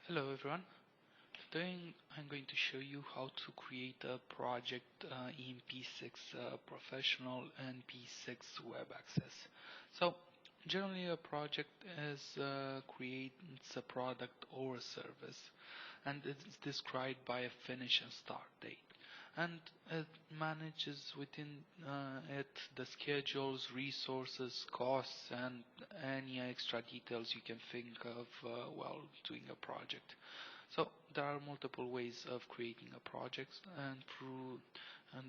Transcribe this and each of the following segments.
Hello everyone. Today I'm going to show you how to create a project in P6 Professional and P6 Web Access. So generally a project creates a product or a service, and it's described by a finish and start date. And it manages within it the schedules, resources, costs, and any extra details you can think of while doing a project. So there are multiple ways of creating a project, and through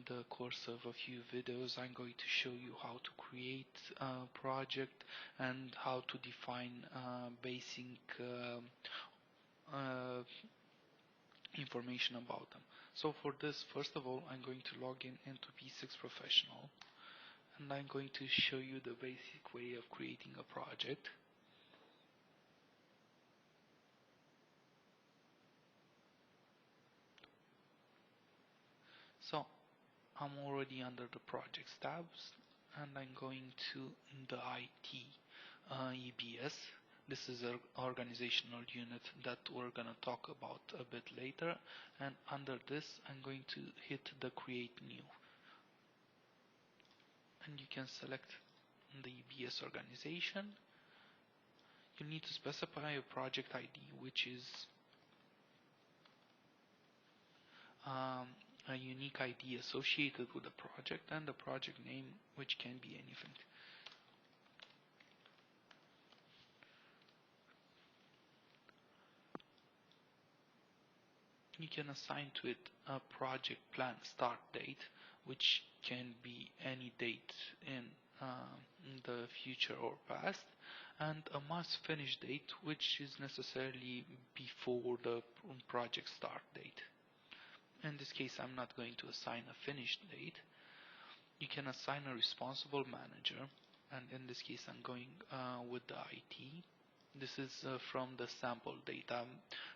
the course of a few videos I'm going to show you how to create a project and how to define basic information about them. So for this, first of all, I'm going to log into P6 Professional, and I'm going to show you the basic way of creating a project. So I'm already under the projects tabs, and I'm going to the IT EPS. This is an organizational unit that we're gonna talk about a bit later, and under this I'm going to hit the create new, and you can select the EPS organization. You need to specify a project ID, which is a unique ID associated with the project, and the project name, which can be anything. You can assign to it a project plan start date, which can be any date in the future or past, and a must finish date, which is necessarily before the project start date. In this case, I'm not going to assign a finish date. You can assign a responsible manager, and in this case I'm going with the IT. This is from the sample data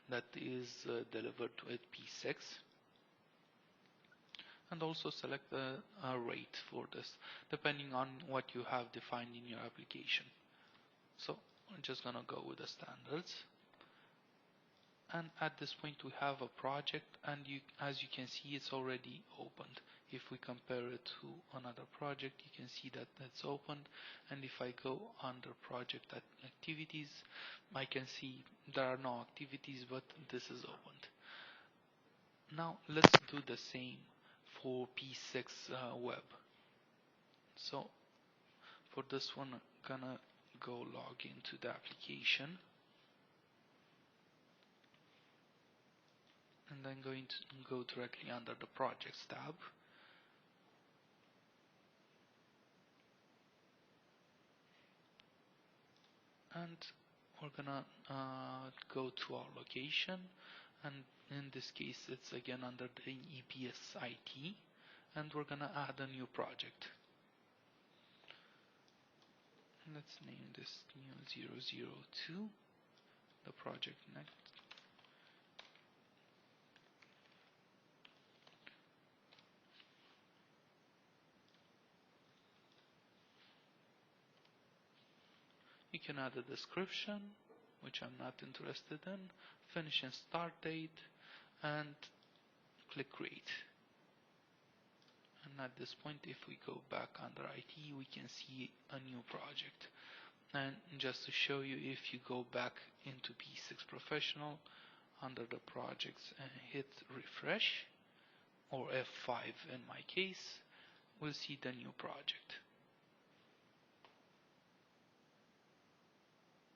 that is delivered with P6, and also select a rate for this depending on what you have defined in your application. So I'm just gonna go with the standards, and at this point we have a project, and as you can see, it's already opened. If we compare it to another project, you can see that it's opened, and if I go under project activities, I can see there are no activities, but this is opened. Now let's do the same for P6 web. So for this one, I'm gonna go log into the application, and I'm going to go directly under the projects tab. And we're gonna go to our location, and in this case it's again under the EPS IT, and we're gonna add a new project. Let's name this new 002, the project next. You can add a description, which I'm not interested in, finish and start date, and click create. And at this point, if we go back under IT, we can see a new project. And just to show you, if you go back into P6 Professional under the projects and hit refresh, or F5 in my case, we'll see the new project.